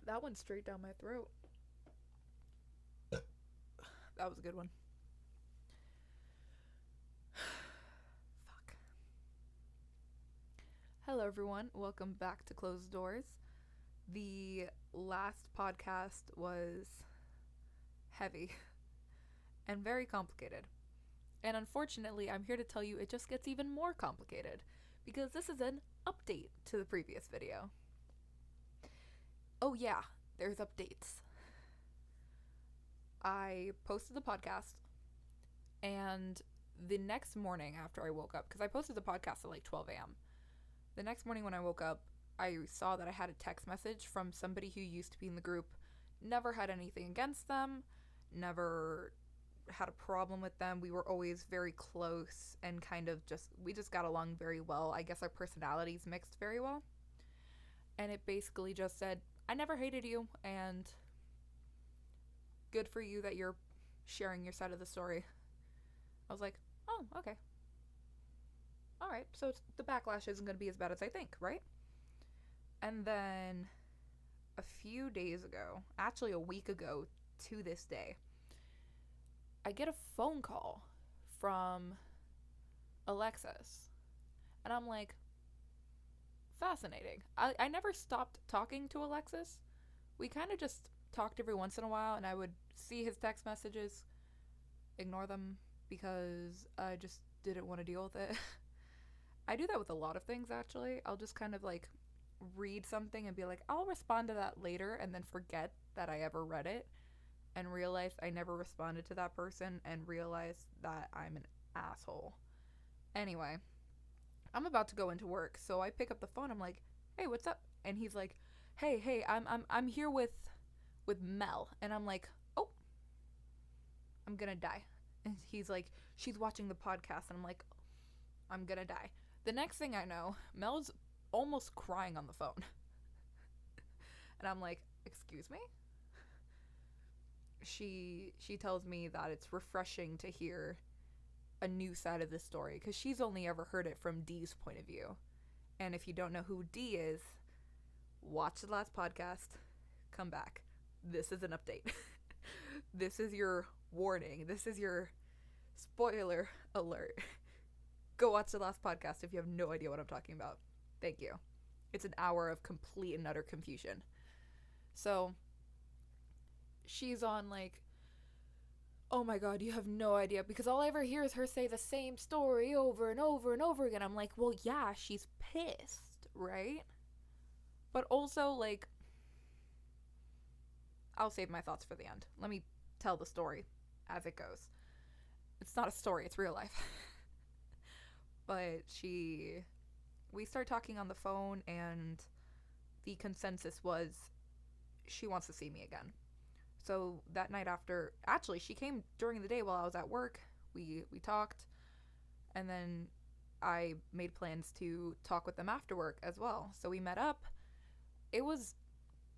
That went straight down my throat. That was a good one. Fuck. Hello, everyone. Welcome back to Closed Doors. The last podcast was heavy and very complicated. And unfortunately, I'm here to tell you it just gets even more complicated because this is an update to the previous video. Oh, yeah, there's updates. I posted the podcast, and the next morning after I woke up, because I posted the podcast at like 12 a.m., the next morning when I woke up, I saw that I had a text message from somebody who used to be in the group. Never had anything against them, never had a problem with them. We were always very close and we just got along very well. I guess our personalities mixed very well. And it basically just said, I never hated you, and good for you that you're sharing your side of the story. I was like, oh, okay. All right, so the backlash isn't going to be as bad as I think, right? And then a few days ago, actually a week ago to this day, I get a phone call from Alexis. And I'm like, fascinating. I never stopped talking to Alexis. We kind of just talked every once in a while, and I would see his text messages, ignore them, because I just didn't want to deal with it. I do that with a lot of things, actually. I'll just kind of like read something and be like, I'll respond to that later, and then forget that I ever read it and realize I never responded to that person and realize that I'm an asshole. Anyway, I'm about to go into work, so I pick up the phone. I'm like, "Hey, what's up?" And he's like, "Hey, I'm here with Mel." And I'm like, "Oh, I'm gonna die." And he's like, "She's watching the podcast." And I'm like, "I'm gonna die." The next thing I know, Mel's almost crying on the phone. And I'm like, "Excuse me?" She tells me that it's refreshing to hear a new side of the story because she's only ever heard it from Dee's point of view. And if you don't know who Dee is, watch the last podcast, come back. This is an update. This is your warning. This is your spoiler alert. Go watch the last podcast if you have no idea what I'm talking about. Thank you. It's an hour of complete and utter confusion. So she's on like, oh my god, you have no idea, because all I ever hear is her say the same story over and over and over again. I'm like, well, yeah, she's pissed, right? But also, like, I'll save my thoughts for the end. Let me tell the story as it goes. It's not a story, it's real life. But we start talking on the phone, and the consensus was she wants to see me again. So that night after, actually, she came during the day while I was at work. We talked, and then I made plans to talk with them after work as well. So we met up. It was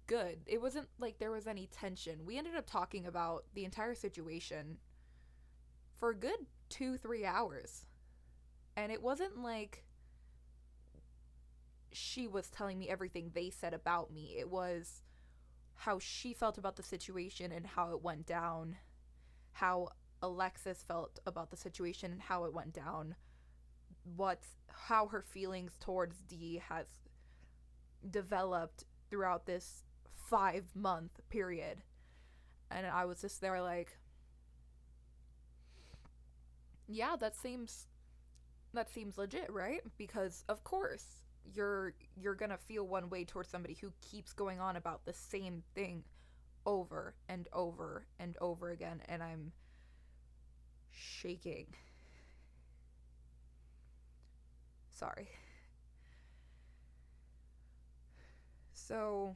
good. It wasn't like there was any tension. We ended up talking about the entire situation for a good 2-3 hours. And it wasn't like she was telling me everything they said about me. It was how she felt about the situation and how it went down, how Alexis felt about the situation and how it went down, how her feelings towards Dee has developed throughout this 5-month period. And I was just there like, yeah, that seems legit, right? Because of course you're gonna feel one way towards somebody who keeps going on about the same thing over and over and over again. And I'm shaking. Sorry. So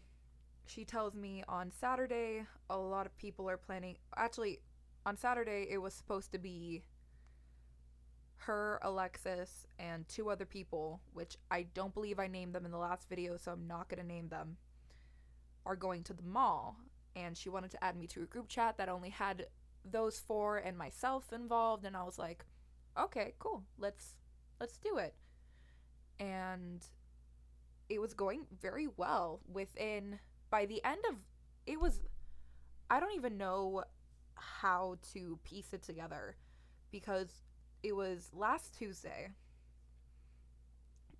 she tells me on Saturday a lot of people are planning, actually on Saturday it was supposed to be her, Alexis, and 2 other people, which I don't believe I named them in the last video, so I'm not going to name them, are going to the mall. And she wanted to add me to a group chat that only had those 4 and myself involved. And I was like, okay, cool. Let's do it. And it was going very well. by the end of it was, I don't even know how to piece it together, because it was last Tuesday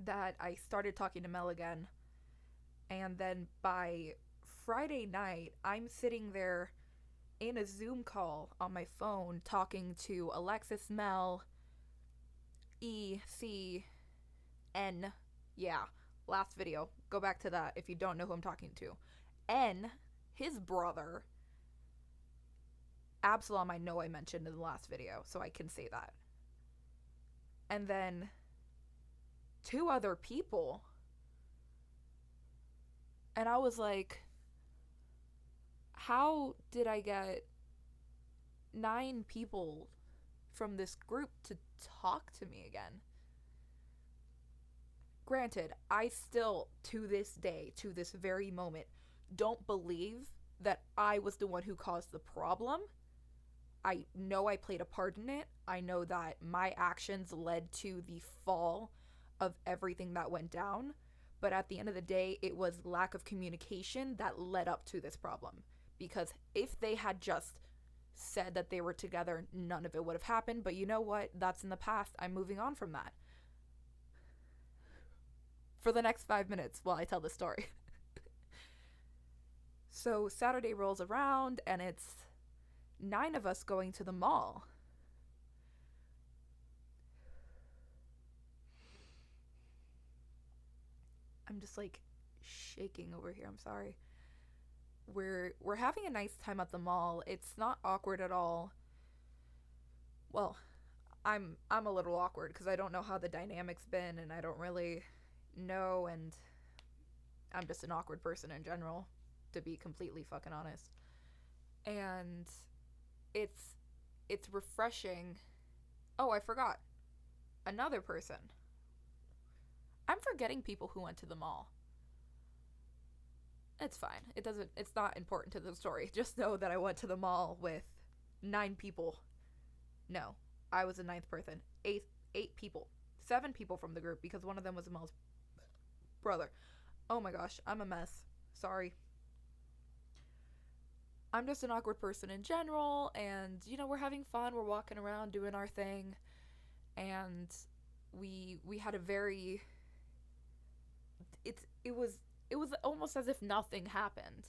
that I started talking to Mel again, and then by Friday night I'm sitting there in a Zoom call on my phone talking to Alexis, Mel, E, C, N. Yeah, last video. Go back to that if you don't know who I'm talking to. N, his brother. Absalom, I know I mentioned in the last video, so I can say that. And then 2 other people. And I was like, how did I get 9 people from this group to talk to me again? Granted, I still, to this day, to this very moment, don't believe that I was the one who caused the problem. I know I played a part in it. I know that my actions led to the fall of everything that went down. But at the end of the day, it was lack of communication that led up to this problem. Because if they had just said that they were together, none of it would have happened. But you know what? That's in the past. I'm moving on from that. For the next 5 minutes while I tell the story. So Saturday rolls around and it's 9 of us going to the mall. I'm just like shaking over here. I'm sorry. We're having a nice time at the mall. It's not awkward at all. Well, I'm a little awkward because I don't know how the dynamic's been, and I don't really know, and I'm just an awkward person in general, to be completely fucking honest. And it's refreshing. Oh, I forgot. Another person. I'm forgetting people who went to the mall. It's fine. It's not important to the story. Just know that I went to the mall with 9 people. No, I was the 9th person. 8 people. 7 people from the group, because one of them was Mel's brother. Oh my gosh, I'm a mess. Sorry. I'm just an awkward person in general, and we're having fun. We're walking around doing our thing, and we had a very it was almost as if nothing happened.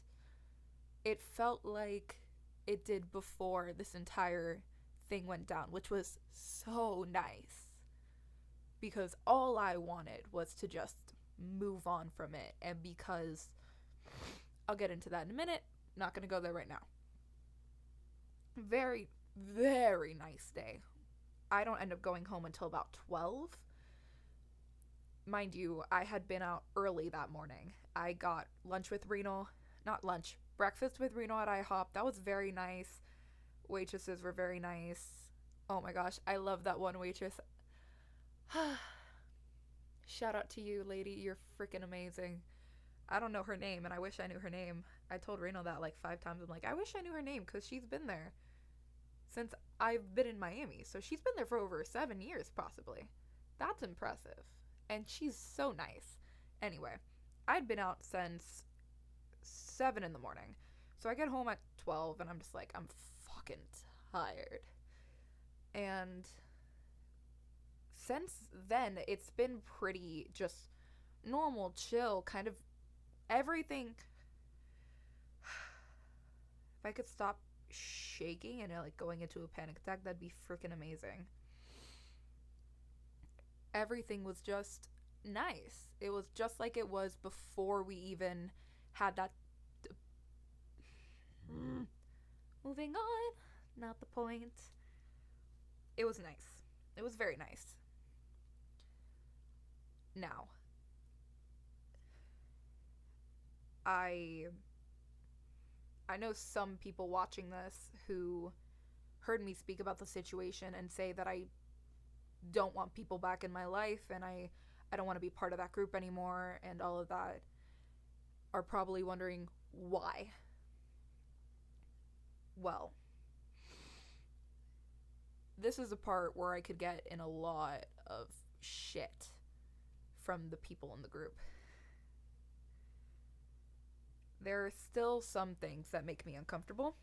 It felt like it did before this entire thing went down, which was so nice, because all I wanted was to just move on from it. And because I'll get into that in a minute, not gonna go there right now. Very, very nice day. I don't end up going home until about 12. Mind you, I had been out early that morning. I got lunch with Reno. Not lunch, breakfast with Reno at IHOP. That was very nice. Waitresses were very nice. Oh my gosh, I love that one waitress. Shout out to you, lady. You're freaking amazing. I don't know her name, and I wish I knew her name. I told Reno that like 5 times. I'm like, I wish I knew her name, because she's been there since I've been in Miami. So she's been there for over 7 years, possibly. That's impressive. And she's so nice. Anyway, I'd been out since 7 in the morning. So I get home at 12, and I'm just like, I'm fucking tired. And since then, it's been pretty just normal, chill, kind of everything. If I could stop shaking and like going into a panic attack, that'd be freaking amazing. Everything was just nice. It was just like it was before we even had that. Moving on, not the point. It was nice. It was very nice. Now, I know some people watching this who heard me speak about the situation and say that I don't want people back in my life, and I don't want to be part of that group anymore, and all of that, are probably wondering why. Well, this is a part where I could get in a lot of shit from the people in the group. There are still some things that make me uncomfortable.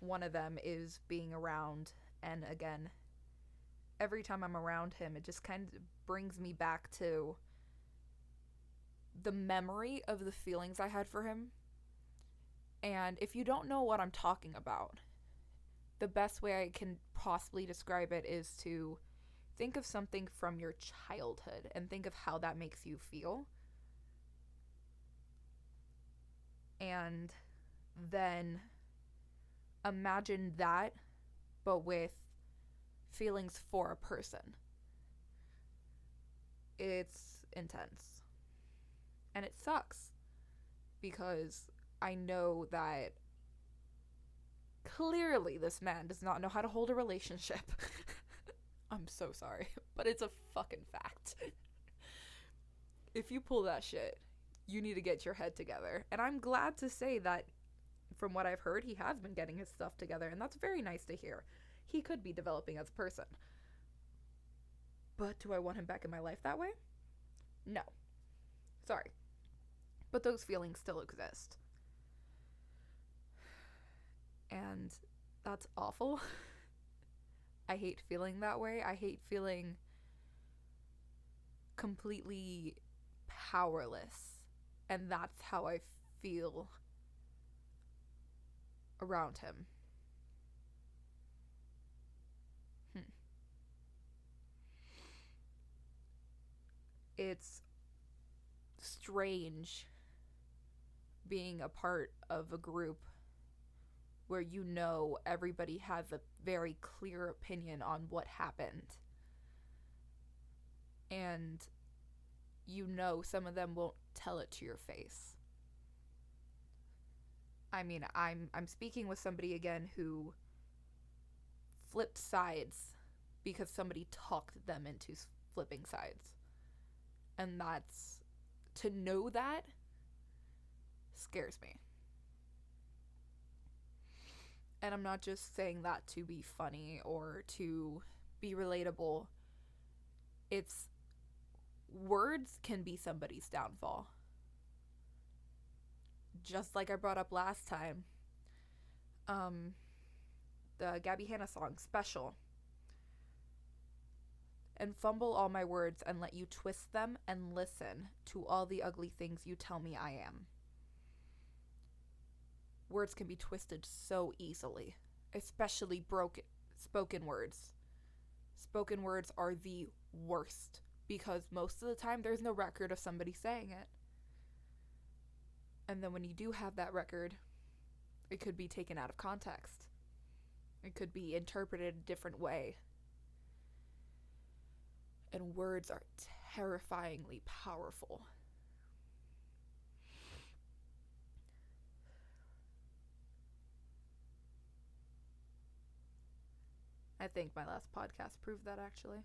One of them is being around, and again, every time I'm around him, it just kind of brings me back to the memory of the feelings I had for him. And if you don't know what I'm talking about, the best way I can possibly describe it is to think of something from your childhood and think of how that makes you feel. And then imagine that, but with feelings for a person. It's intense. And it sucks because I know that clearly this man does not know how to hold a relationship. I'm so sorry, but it's a fucking fact. If you pull that shit, you need to get your head together. And I'm glad to say that from what I've heard, he has been getting his stuff together, and that's very nice to hear. He could be developing as a person. But do I want him back in my life that way? No. Sorry. But those feelings still exist. And that's awful. I hate feeling that way. I hate feeling completely powerless. And that's how I feel around him. It's strange being a part of a group where you know everybody has a very clear opinion on what happened. And you know some of them won't tell it to your face. I mean, I'm speaking with somebody again who flipped sides because somebody talked them into flipping sides. And that's, to know that scares me. And I'm not just saying that to be funny or to be relatable. It's, words can be somebody's downfall. Just like I brought up last time, the Gabby Hanna song, Special. And fumble all my words and let you twist them and listen to all the ugly things you tell me I am. Words can be twisted so easily, especially spoken words. Spoken words are the worst because most of the time there's no record of somebody saying it. And then when you do have that record, it could be taken out of context. It could be interpreted a different way. And words are terrifyingly powerful. I think my last podcast proved that, actually.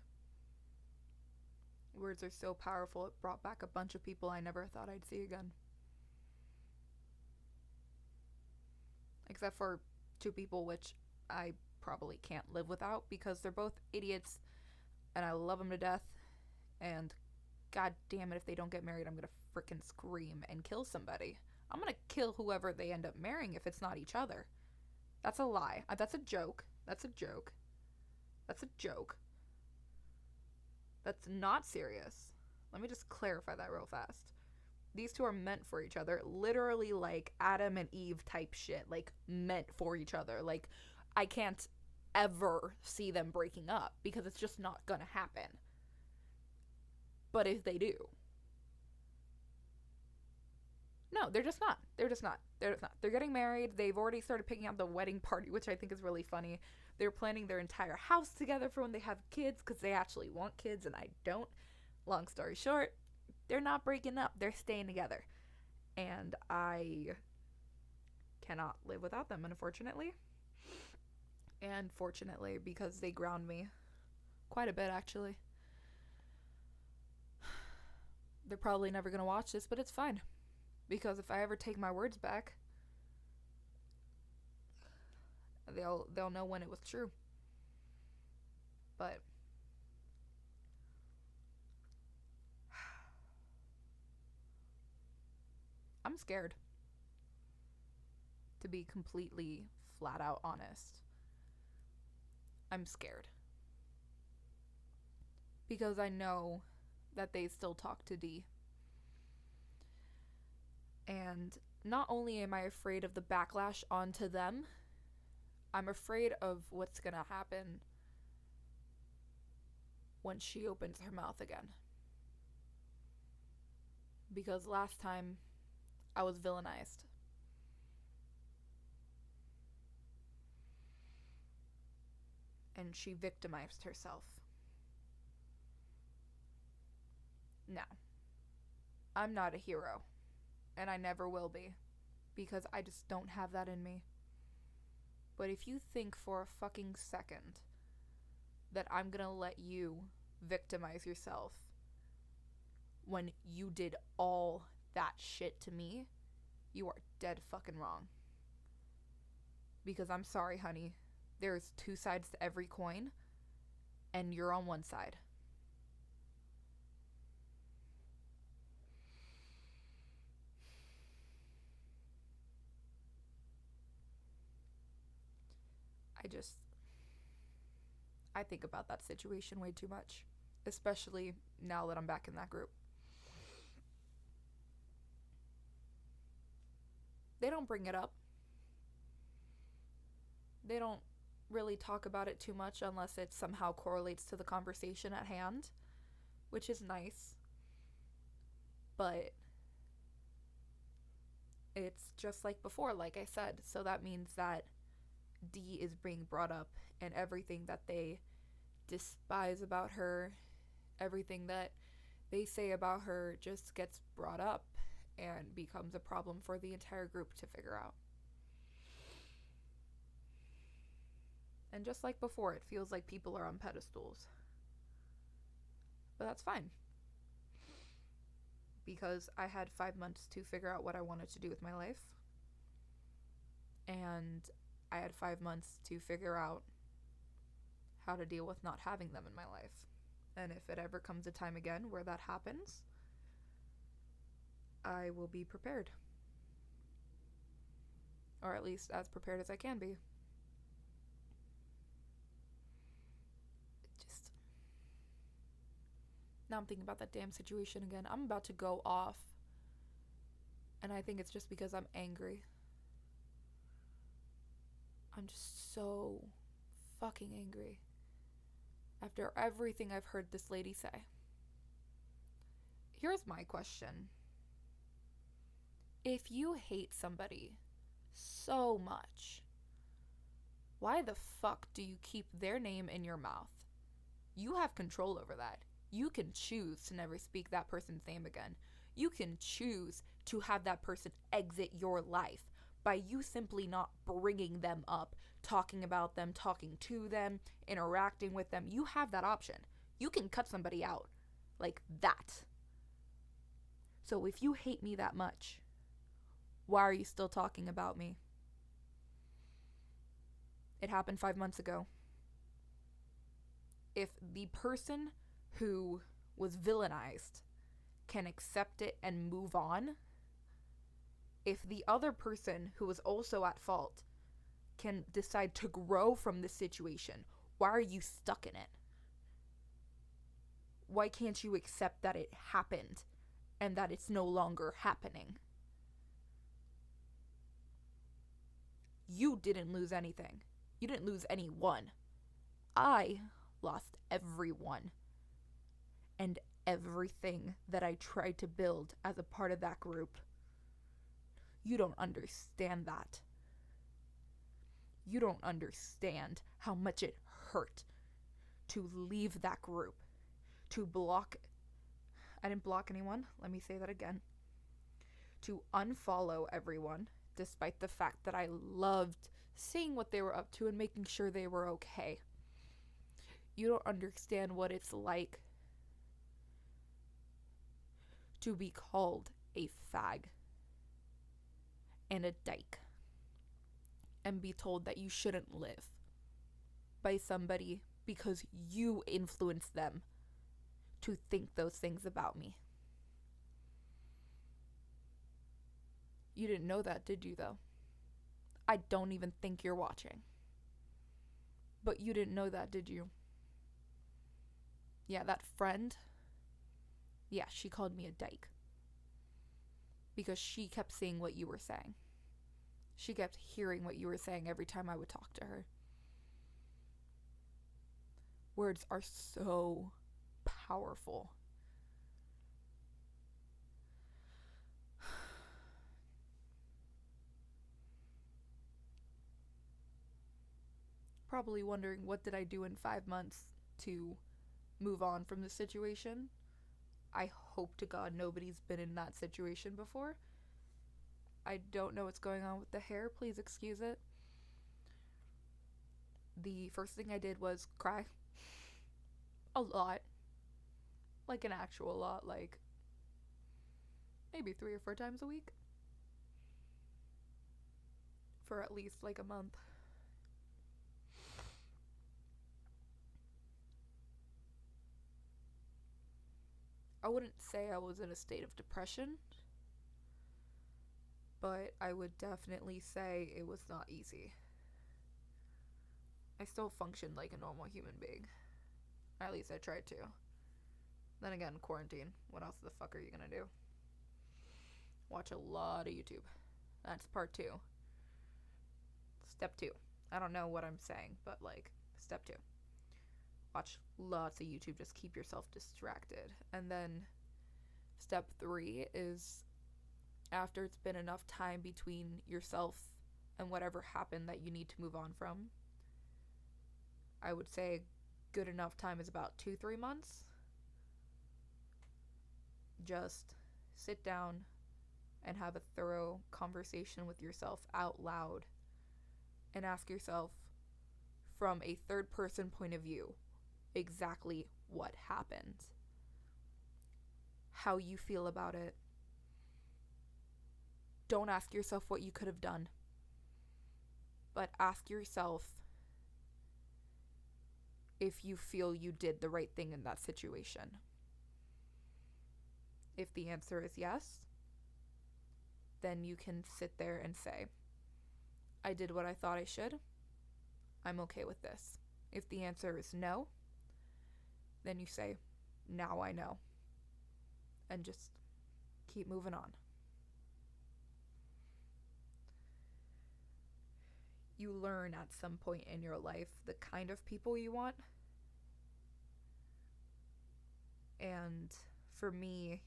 Words are so powerful, it brought back a bunch of people I never thought I'd see again. Except for 2 people, which I probably can't live without because they're both idiots and I love them to death. And god damn it, if they don't get married, I'm gonna frickin' scream and kill somebody. I'm gonna kill whoever they end up marrying if it's not each other. That's a lie. That's a joke. That's a joke. That's a joke. That's not serious. Let me just clarify that real fast. These 2 are meant for each other. Literally like Adam and Eve type shit. Like meant for each other. Like I can't ever see them breaking up because it's just not gonna happen. But if they do. No, they're just not. They're just not. They're just not. They're getting married. They've already started picking out the wedding party, which I think is really funny. They're planning their entire house together for when they have kids because they actually want kids and I don't. Long story short, they're not breaking up. They're staying together. And I cannot live without them, unfortunately. And fortunately, because they ground me quite a bit, actually. They're probably never going to watch this, but it's fine. Because if I ever take my words back, they'll know when it was true. But I'm I'm scared. To be completely flat out honest, I'm scared. Because I know that they still talk to D. And not only am I afraid of the backlash onto them, I'm afraid of what's gonna happen when she opens her mouth again. Because last time I was villainized. And she victimized herself. Now, I'm not a hero. And I never will be. Because I just don't have that in me. But if you think for a fucking second that I'm gonna let you victimize yourself when you did all that shit to me, you are dead fucking wrong. Because I'm sorry, honey. There's two sides to every coin, and you're on one side. I think about that situation way too much, especially now that I'm back in that group. They don't bring it up. They don't really talk about it too much unless it somehow correlates to the conversation at hand, which is nice. But it's just like before, like I said. So that means that D is being brought up, and everything that they despise about her, everything that they say about her just gets brought up and becomes a problem for the entire group to figure out. And just like before, it feels like people are on pedestals. But that's fine. Because I had 5 months to figure out what I wanted to do with my life. And I had 5 months to figure out how to deal with not having them in my life. And if it ever comes a time again where that happens, I will be prepared. Or at least as prepared as I can be. Now I'm thinking about that damn situation again. I'm about to go off. And I think it's just because I'm angry. I'm just so fucking angry. After everything I've heard this lady say. Here's my question. If you hate somebody so much, why the fuck do you keep their name in your mouth? You have control over that. You can choose to never speak that person's name again. You can choose to have that person exit your life by you simply not bringing them up, talking about them, talking to them, interacting with them. You have that option. You can cut somebody out like that. So if you hate me that much, why are you still talking about me? It happened 5 months ago. If the person who was villainized can accept it and move on, if the other person who was also at fault can decide to grow from this situation, why are you stuck in it? Why can't you accept that it happened and that it's no longer happening? You didn't lose anything. You didn't lose anyone. I lost everyone. And everything that I tried to build as a part of that group. You don't understand that. You don't understand how much it hurt to leave that group. To block. I didn't block anyone. Let me say that again. To unfollow everyone, despite the fact that I loved seeing what they were up to and making sure they were okay. You don't understand what it's like to be called a fag and a dyke and be told that you shouldn't live by somebody because you influenced them to think those things about me. You didn't know that, did you, though? I don't even think you're watching. But you didn't know that, did you? Yeah, that friend. Yeah, she called me a dyke. Because she kept seeing what you were saying. She kept hearing what you were saying every time I would talk to her. Words are so powerful. Probably wondering, what did I do in 5 months to move on from the situation? I hope to God nobody's been in that situation before. I don't know what's going on with the hair. Please excuse it. The first thing I did was cry. A lot. Like an actual lot. Like maybe 3 or 4 times a week. For at least like a month. I wouldn't say I was in a state of depression, but I would definitely say it was not easy. I still functioned like a normal human being. At least I tried to. Then again, quarantine. What else the fuck are you gonna do? Watch a lot of YouTube. That's part 2. Step 2. I don't know what I'm saying, but like, step 2. Watch lots of YouTube. Just keep yourself distracted. And then step 3 is, after it's been enough time between yourself and whatever happened that you need to move on from, I would say a good enough time is about 2-3 months. Just sit down and have a thorough conversation with yourself out loud and ask yourself, from a third person point of view, exactly what happened, how you feel about it. Don't ask yourself what you could have done, but ask yourself if you feel you did the right thing in that situation. If the answer is yes, then you can sit there and say, I did what I thought I should. I'm okay with this. If the answer is no, then you say, now I know. And just keep moving on. You learn at some point in your life the kind of people you want. And for me,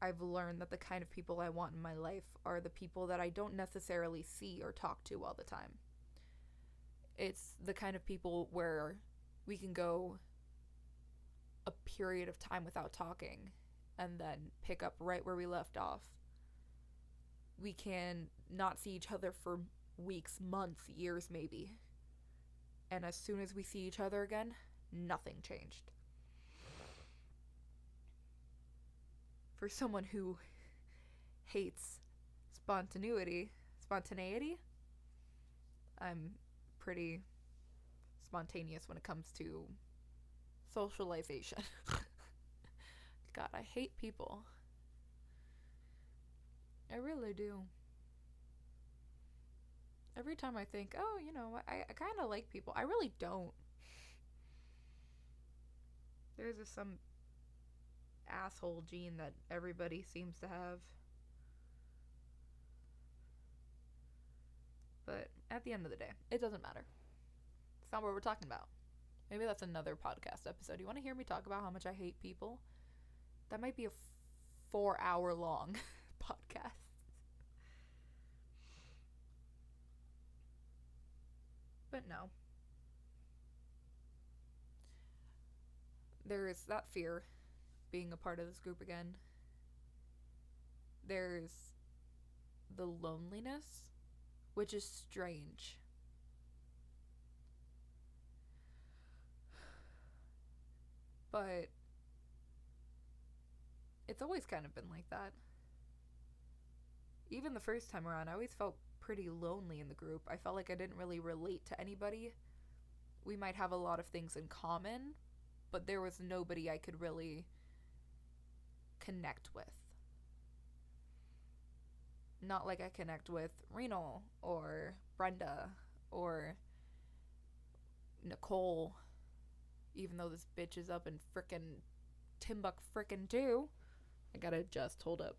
I've learned that the kind of people I want in my life are the people that I don't necessarily see or talk to all the time. It's the kind of people where we can go a period of time without talking and then pick up right where we left off. We can not see each other for weeks, months, years maybe. And as soon as we see each other again, nothing changed. For someone who hates spontaneity, I'm pretty spontaneous when it comes to socialization. God, I hate people. I really do. Every time I think, oh, I kind of like people, I really don't. There's just some asshole gene that everybody seems to have. But at the end of the day, it doesn't matter. It's not what we're talking about. Maybe that's another podcast episode. You want to hear me talk about how much I hate people? That might be a 4-hour long podcast. But no. There is that fear being a part of this group again. There's the loneliness, which is strange. But it's always kind of been like that. Even the first time around, I always felt pretty lonely in the group. I felt like I didn't really relate to anybody. We might have a lot of things in common, but there was nobody I could really connect with. Not like I connect with Renal or Brenda or Nicole, even though this bitch is up in frickin' Timbuk frickin' 2. I gotta adjust, hold up.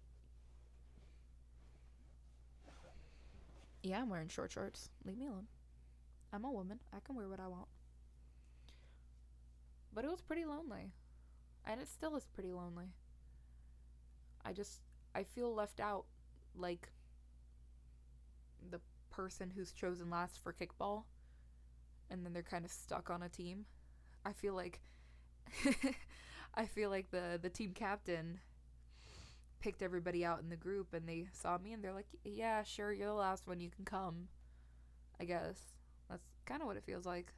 Yeah, I'm wearing short shorts. Leave me alone. I'm a woman. I can wear what I want. But it was pretty lonely. And it still is pretty lonely. I feel left out, like the person who's chosen last for kickball, and then they're kind of stuck on a team. I feel like I feel like the team captain picked everybody out in the group, and they saw me and they're like, yeah, sure, you're the last one, you can come, I guess. That's kind of what it feels like.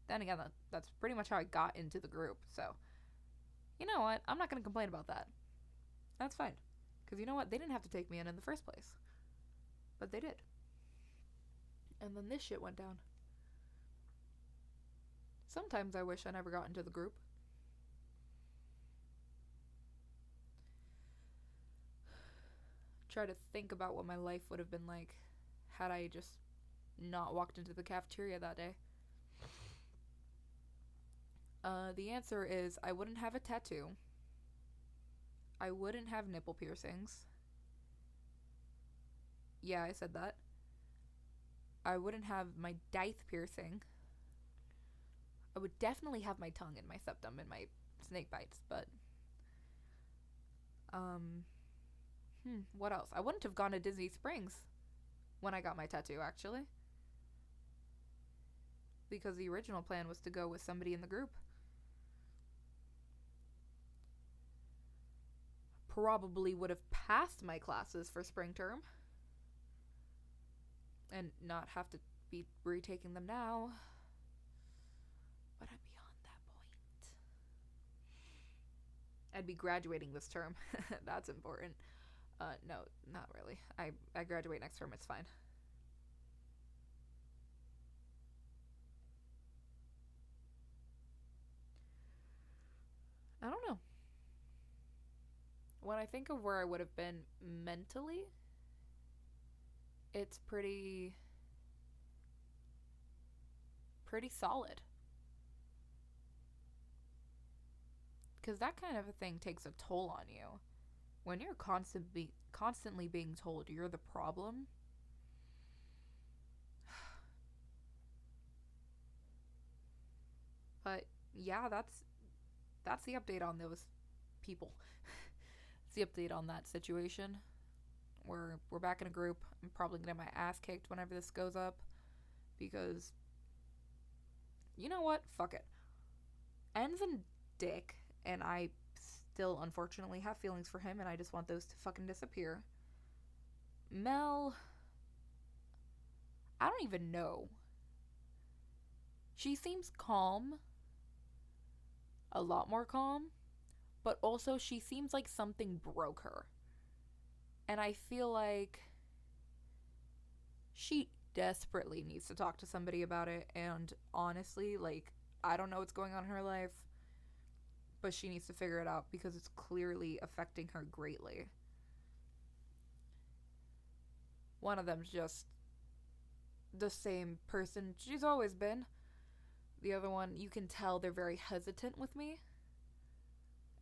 Then again, that's pretty much how I got into the group, so you know what, I'm not gonna complain about that. That's fine, because you know what, they didn't have to take me in the first place, but they did. And then this shit went down. Sometimes I wish I never got into the group. Try to think about what my life would have been like had I just not walked into the cafeteria that day. The answer is I wouldn't have a tattoo. I wouldn't have nipple piercings. Yeah, I said that. I wouldn't have my dith piercing. I would definitely have my tongue and my septum and my snake bites, but what else? I wouldn't have gone to Disney Springs when I got my tattoo, actually. Because the original plan was to go with somebody in the group. Probably would have passed my classes for spring term. And not have to be retaking them now. But I'm beyond that point. I'd be graduating this term. That's important. No, not really. I graduate next term, it's fine. I don't know. When I think of where I would have been mentally, it's pretty solid. Because that kind of a thing takes a toll on you. When you're constantly being told you're the problem, but yeah, that's the update on those people. It's the update on that situation. We're back in a group. I'm probably gonna get my ass kicked whenever this goes up, because you know what? Fuck it. Ends in dick, and I still unfortunately have feelings for him, and I just want those to fucking disappear. Mel, I don't even know. She seems calm, a lot more calm, but also she seems like something broke her. And I feel like she desperately needs to talk to somebody about it. And honestly, like, I don't know what's going on in her life, but she needs to figure it out because it's clearly affecting her greatly. One of them's just the same person she's always been. The other one, you can tell they're very hesitant with me.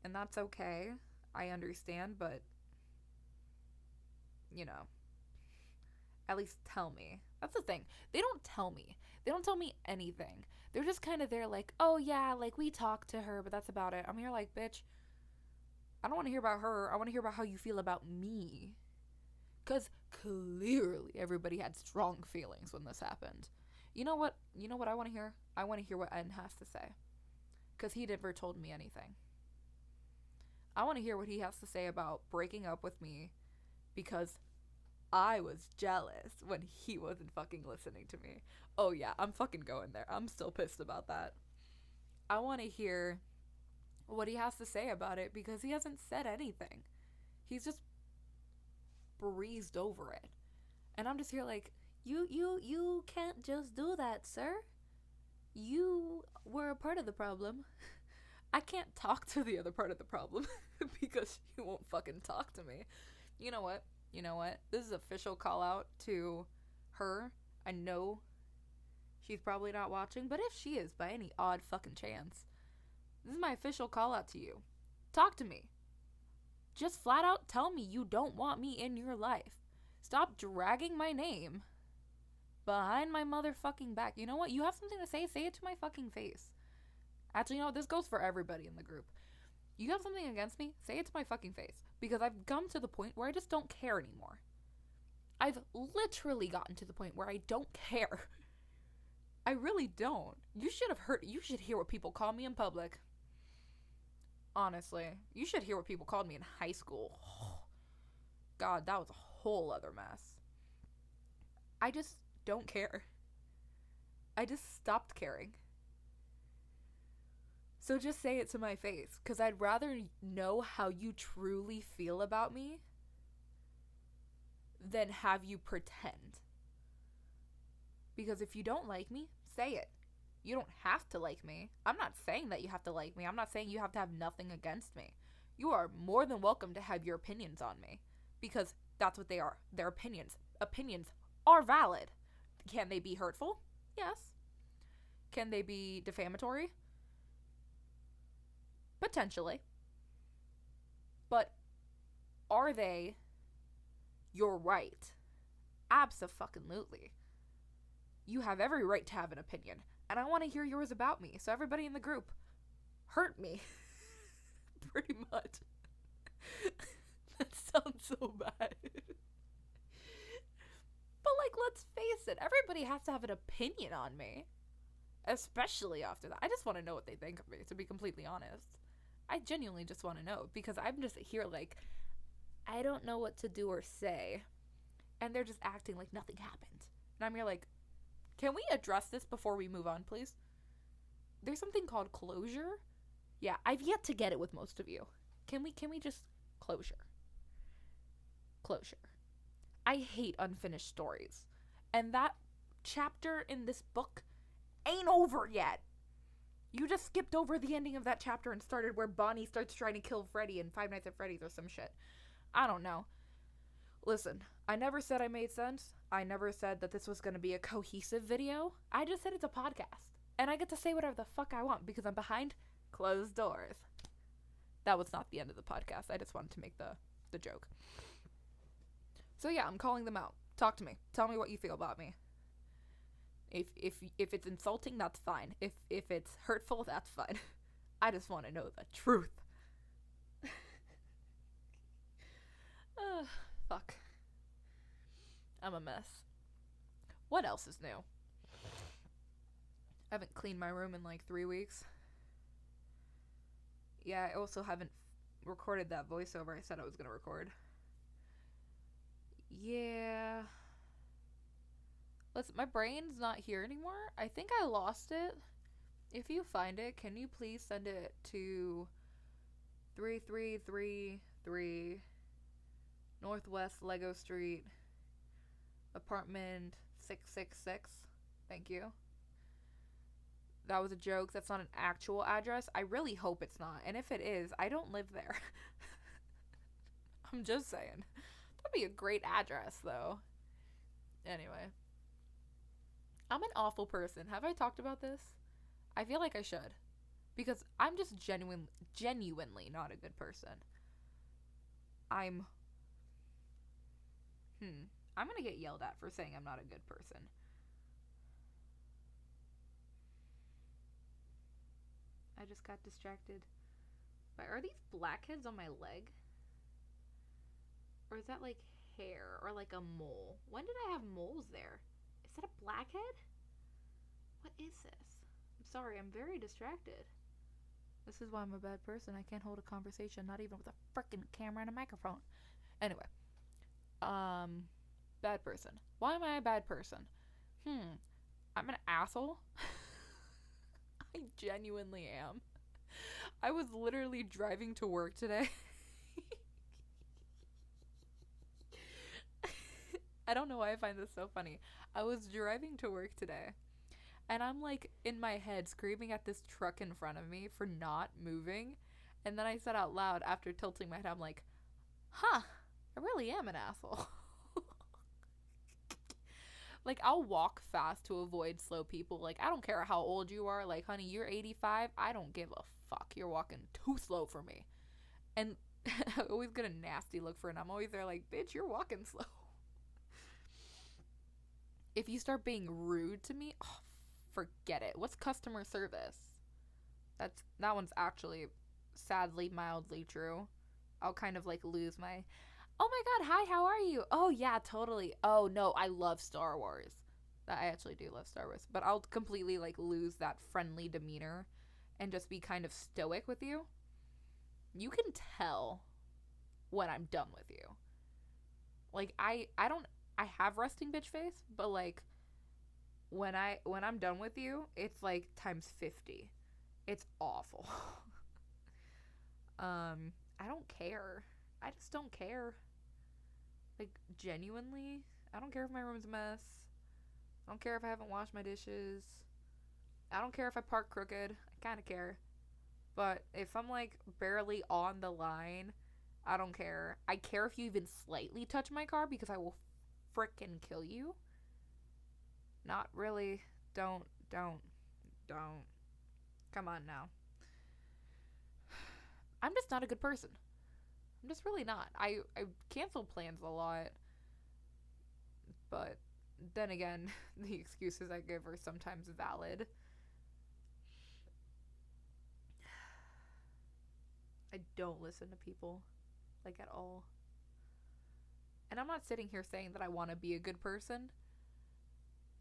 And that's okay. I understand, but you know, at least tell me. That's the thing. They don't tell me. They don't tell me anything. They're just kind of there like, oh yeah, like we talked to her, but that's about it. I'm here like, bitch, I don't want to hear about her. I want to hear about how you feel about me. Because clearly everybody had strong feelings when this happened. You know what? You know what I want to hear? I want to hear what N has to say. Because he never told me anything. I want to hear what he has to say about breaking up with me because I was jealous when he wasn't fucking listening to me. Oh yeah, I'm fucking going there. I'm still pissed about that. I want to hear what he has to say about it because he hasn't said anything. He's just breezed over it. And I'm just here like, you can't just do that, sir. You were a part of the problem. I can't talk to the other part of the problem because you won't fucking talk to me. You know what? you know what? This is official call out to her. I know she's probably not watching, but if she is by any odd fucking chance, this is my official call out to you. Talk to me. Just flat out tell me you don't want me in your life. Stop dragging my name behind my motherfucking back. You know what? You have something to say it to my fucking face. Actually, you know what? This goes for everybody in the group. You have something against me? Say it to my fucking face. Because I've come to the point where I just don't care anymore. I've literally gotten to the point where I don't care. I really don't. You should hear what people call me in public. Honestly. You should hear what people called me in high school. God, that was a whole other mess. I just don't care. I just stopped caring. So just say it to my face, because I'd rather know how you truly feel about me than have you pretend. Because if you don't like me, say it. You don't have to like me. I'm not saying that you have to like me. I'm not saying you have to have nothing against me. You are more than welcome to have your opinions on me, because that's what they are. They're opinions. Opinions are valid. Can they be hurtful? Yes. Can they be defamatory? Potentially. But are they your right? Abso-fucking-lutely. You have every right to have an opinion, and I want to hear yours about me. So everybody in the group, hurt me. Pretty much. That sounds so bad. But, like, let's face it. Everybody has to have an opinion on me. Especially after that. I just want to know what they think of me, to be completely honest. I genuinely just want to know. Because I'm just here like, I don't know what to do or say. And they're just acting like nothing happened. And I'm here like, can we address this before we move on, please? There's something called closure. Yeah, I've yet to get it with most of you. Can we just closure? Closure. I hate unfinished stories. And that chapter in this book ain't over yet. You just skipped over the ending of that chapter and started where Bonnie starts trying to kill Freddy in Five Nights at Freddy's or some shit. I don't know. Listen, I never said I made sense. I never said that this was going to be a cohesive video. I just said it's a podcast. And I get to say whatever the fuck I want because I'm behind closed doors. That was not the end of the podcast. I just wanted to make the joke. So yeah, I'm calling them out. Talk to me. Tell me what you feel about me. If it's insulting, that's fine. If it's hurtful, that's fine. I just want to know the truth. Fuck. I'm a mess. What else is new? I haven't cleaned my room in like 3 weeks. Yeah, I also haven't recorded that voiceover I said I was going to record. Yeah. Listen, my brain's not here anymore. I think I lost it. If you find it, can you please send it to 3333 Northwest Lego Street, apartment 666. Thank you. That was a joke. That's not an actual address. I really hope it's not. And if it is, I don't live there. I'm just saying. That'd be a great address, though. Anyway. I'm an awful person. Have I talked about this? I feel like I should. Because I'm just genuinely not a good person. I'm gonna get yelled at for saying I'm not a good person. I just got distracted. But are these blackheads on my leg? Or is that like hair or like a mole? When did I have moles there? Is that a blackhead? What is this? I'm sorry, I'm very distracted. This is why I'm a bad person. I can't hold a conversation, not even with a freaking camera and a microphone. Anyway. Bad person. Why am I a bad person? I'm an asshole. I genuinely am. I was literally driving to work today. I don't know why I find this so funny. I was driving to work today, and I'm like in my head screaming at this truck in front of me for not moving. And then I said out loud after tilting my head, I'm like, huh, I really am an asshole. Like, I'll walk fast to avoid slow people. Like, I don't care how old you are. Like, honey, you're 85. I don't give a fuck. You're walking too slow for me. And I always get a nasty look for it. And I'm always there like, bitch, you're walking slow. If you start being rude to me, oh, forget it. What's customer service? That one's actually sadly mildly true. I'll kind of like lose my, oh my god, hi, how are you? Oh yeah, totally. Oh no, I love Star Wars. I actually do love Star Wars, but I'll completely like lose that friendly demeanor and just be kind of stoic with you. You can tell when I'm done with you. Like I have resting bitch face, but like when I'm done with you, it's like times 50. It's awful. I don't care. I just don't care. Like, genuinely, I don't care if my room's a mess. I don't care if I haven't washed my dishes. I don't care if I park crooked. I kind of care. But if I'm like barely on the line, I don't care. I care if you even slightly touch my car because I will frickin' kill you. Not really. Don't. Come on now. I'm just not a good person. I'm just really not. I cancel plans a lot. But then again, the excuses I give are sometimes valid. I don't listen to people, like, at all. And I'm not sitting here saying that I want to be a good person.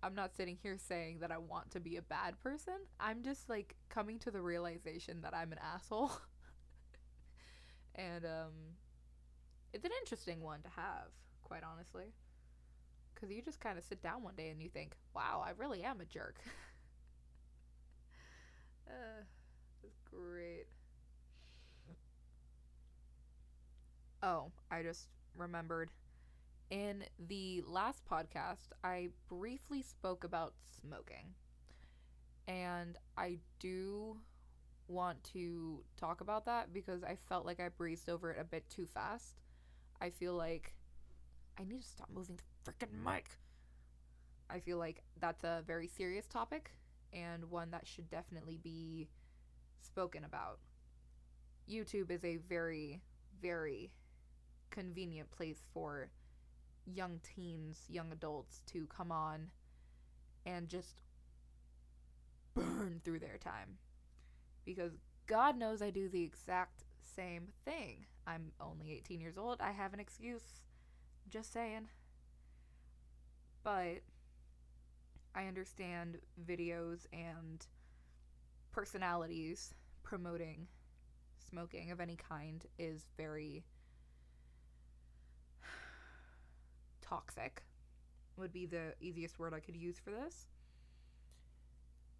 I'm not sitting here saying that I want to be a bad person. I'm just, like, coming to the realization that I'm an asshole. And, it's an interesting one to have, quite honestly. Because you just kind of sit down one day and you think, wow, I really am a jerk. That's great. Oh, I just remembered. In the last podcast, I briefly spoke about smoking. And I do want to talk about that because I felt like I breezed over it a bit too fast. I feel like I need to stop moving the freaking mic. I feel like that's a very serious topic and one that should definitely be spoken about. YouTube is a very, very convenient place for young teens, young adults to come on and just burn through their time. Because God knows I do the exact same thing. I'm only 18 years old. I have an excuse. Just saying. But I understand videos and personalities promoting smoking of any kind is very toxic, would be the easiest word I could use for this.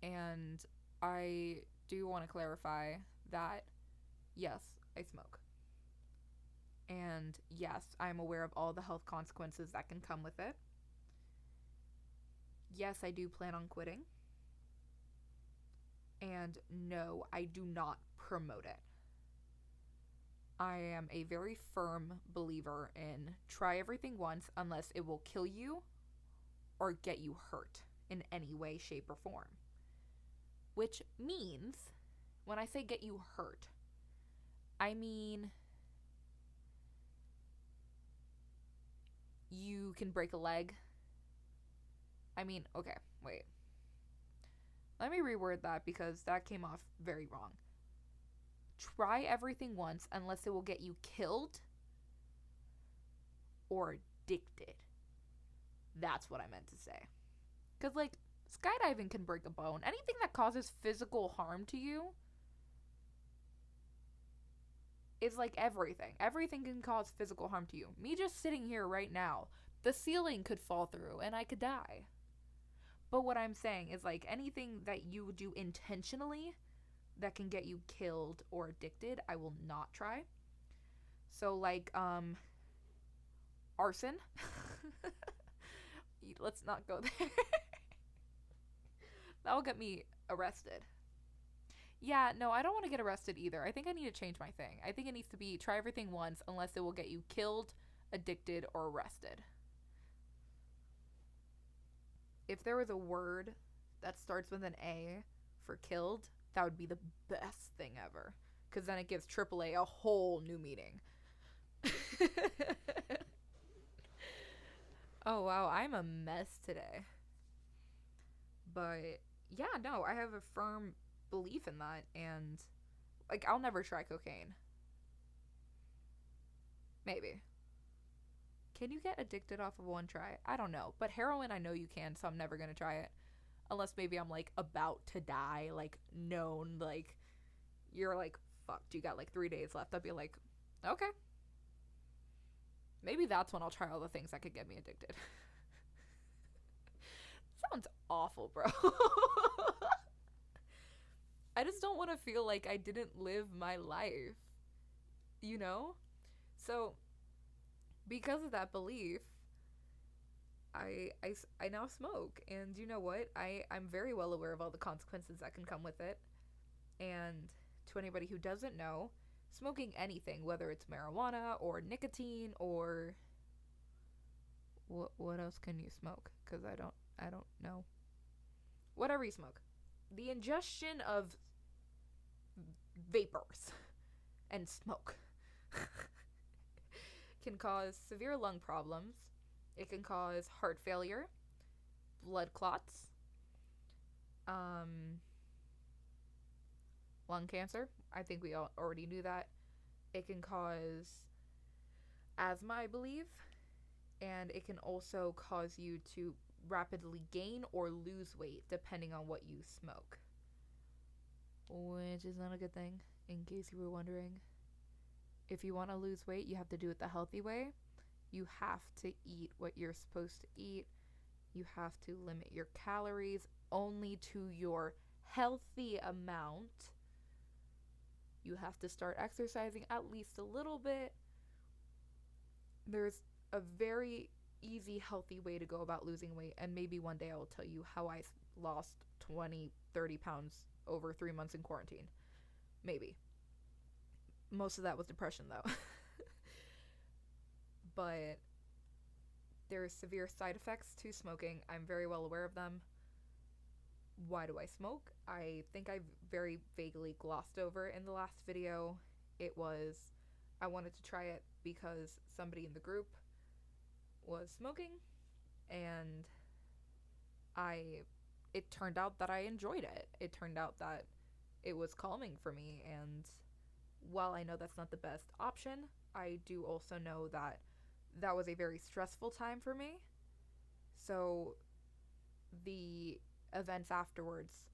And I do want to clarify that yes, I smoke. And yes, I'm aware of all the health consequences that can come with it. Yes, I do plan on quitting. And no, I do not promote it. I am a very firm believer in try everything once unless it will kill you or get you hurt in any way, shape, or form. Which means, when I say get you hurt, I mean you can break a leg. I mean, okay, wait. Let me reword that because that came off very wrong. Try everything once unless it will get you killed or addicted. That's what I meant to say. Because, like, skydiving can break a bone. Anything that causes physical harm to you is like everything. Everything can cause physical harm to you. Me just sitting here right now, the ceiling could fall through and I could die. But what I'm saying is, like, anything that you do intentionally that can get you killed or addicted, I will not try. So, like, arson. Let's not go there. That will get me arrested. Yeah, no, I don't want to get arrested either. I think I need to change my thing. I think it needs to be try everything once unless it will get you killed, addicted, or arrested. If there was a word that starts with an A for killed, that would be the best thing ever. Because then it gives AAA a whole new meaning. Oh, wow. I'm a mess today. But yeah, no, I have a firm belief in that. And, like, I'll never try cocaine. Maybe. Can you get addicted off of one try? I don't know. But heroin, I know you can, so I'm never going to try it. Unless maybe I'm, like, about to die, like, known, like, you're, like, fucked. You got, like, 3 days left. I'd be like, okay. Maybe that's when I'll try all the things that could get me addicted. Sounds awful, bro. I just don't want to feel like I didn't live my life, you know? So, because of that belief, I now smoke. And you know what? I'm very well aware of all the consequences that can come with it. And to anybody who doesn't know, smoking anything, whether it's marijuana or nicotine or what else can you smoke? Because I don't know. Whatever you smoke, the ingestion of vapors and smoke can cause severe lung problems. It can cause heart failure, blood clots, lung cancer. I think we all already knew that. It can cause asthma, I believe, and it can also cause you to rapidly gain or lose weight depending on what you smoke, which is not a good thing, in case you were wondering. If you want to lose weight, you have to do it the healthy way. You have to eat what you're supposed to eat. You have to limit your calories only to your healthy amount. You have to start exercising at least a little bit. There's a very easy, healthy way to go about losing weight, and maybe one day I will tell you how I lost 20, 30 pounds over 3 months in quarantine. Maybe. Most of that was depression, though. But there's severe side effects to smoking. I'm very well aware of them. Why do I smoke? I think I very vaguely glossed over in the last video. It was, I wanted to try it because somebody in the group was smoking, and it turned out that I enjoyed it. It turned out that it was calming for me, and while I know that's not the best option, I do also know that that was a very stressful time for me. So the events afterwards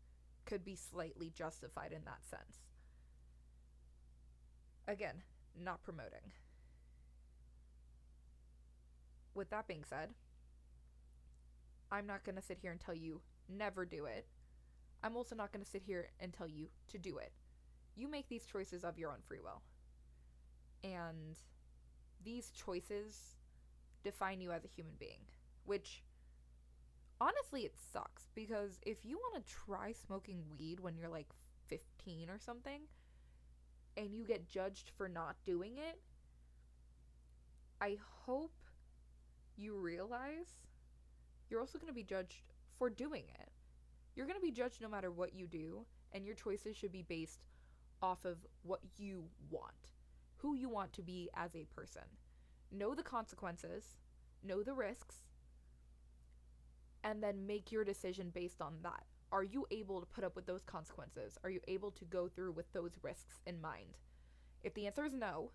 could be slightly justified in that sense. Again, not promoting. With that being said, I'm not going to sit here and tell you never do it. I'm also not going to sit here and tell you to do it. You make these choices of your own free will. And these choices define you as a human being, which honestly it sucks, because if you want to try smoking weed when you're like 15 or something and you get judged for not doing it, I hope you realize you're also going to be judged for doing it. You're going to be judged no matter what you do, and your choices should be based off of what you want, who you want to be as a person. Know the consequences, know the risks, and then make your decision based on that. Are you able to put up with those consequences? Are you able to go through with those risks in mind? If the answer is no,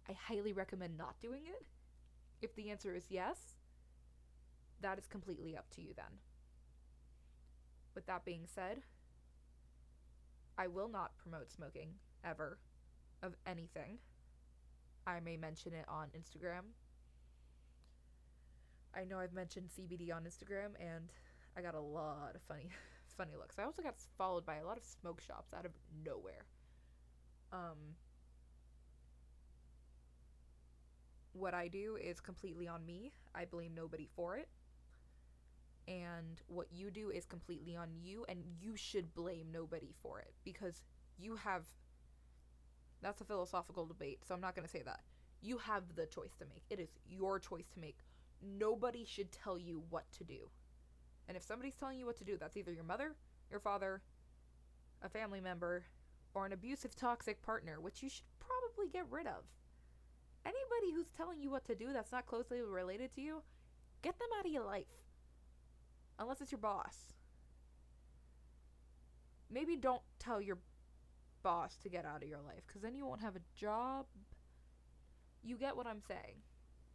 I highly recommend not doing it. If the answer is yes, that is completely up to you then. With that being said, I will not promote smoking ever of anything. I may mention it on Instagram. I know I've mentioned CBD on Instagram, and I got a lot of funny looks. I also got followed by a lot of smoke shops out of nowhere. What I do is completely on me. I blame nobody for it. And what you do is completely on you, and you should blame nobody for it, because you have, that's a philosophical debate, so I'm not going to say that. You have the choice to make. It is your choice to make. Nobody should tell you what to do. And if somebody's telling you what to do, that's either your mother, your father, a family member, or an abusive, toxic partner, which you should probably get rid of. Anybody who's telling you what to do that's not closely related to you, get them out of your life. Unless it's your boss. Maybe don't tell your boss to get out of your life, because then you won't have a job. You get what I'm saying.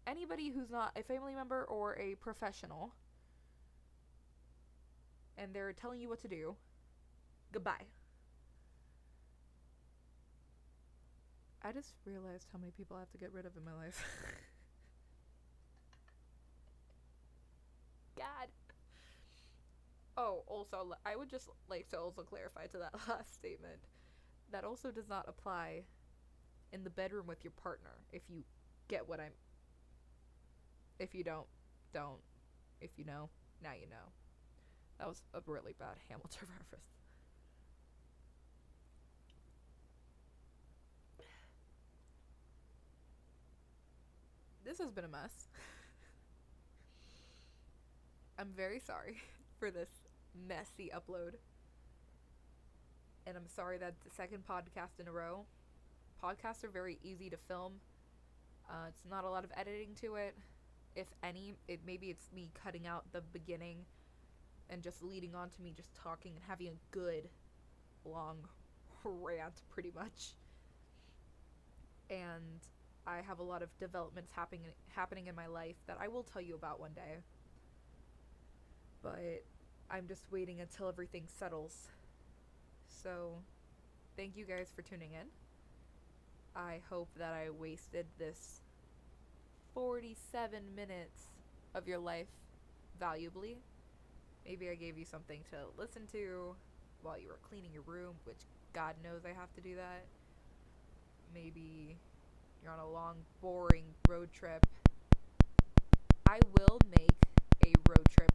Anybody who's not a family member or a professional and they're telling you what to do, goodbye. I just realized how many people I have to get rid of in my life. God. Oh, also, I would just like to also clarify to that last statement, that also does not apply in the bedroom with your partner. If you get what I'm... If you don't. If you know, now you know. That was a really bad Hamilton reference. This has been a mess. I'm very sorry for this messy upload. And I'm sorry that's the second podcast in a row. Podcasts are very easy to film. It's not a lot of editing to it. If any, maybe it's me cutting out the beginning and just leading on to me just talking and having a good long rant, pretty much. And I have a lot of developments happening in my life that I will tell you about one day. But I'm just waiting until everything settles. So, thank you guys for tuning in. I hope that I wasted this 47 minutes of your life valuably. Maybe I gave you something to listen to while you were cleaning your room, which God knows I have to do that. Maybe you're on a long, boring road trip. I will make a road trip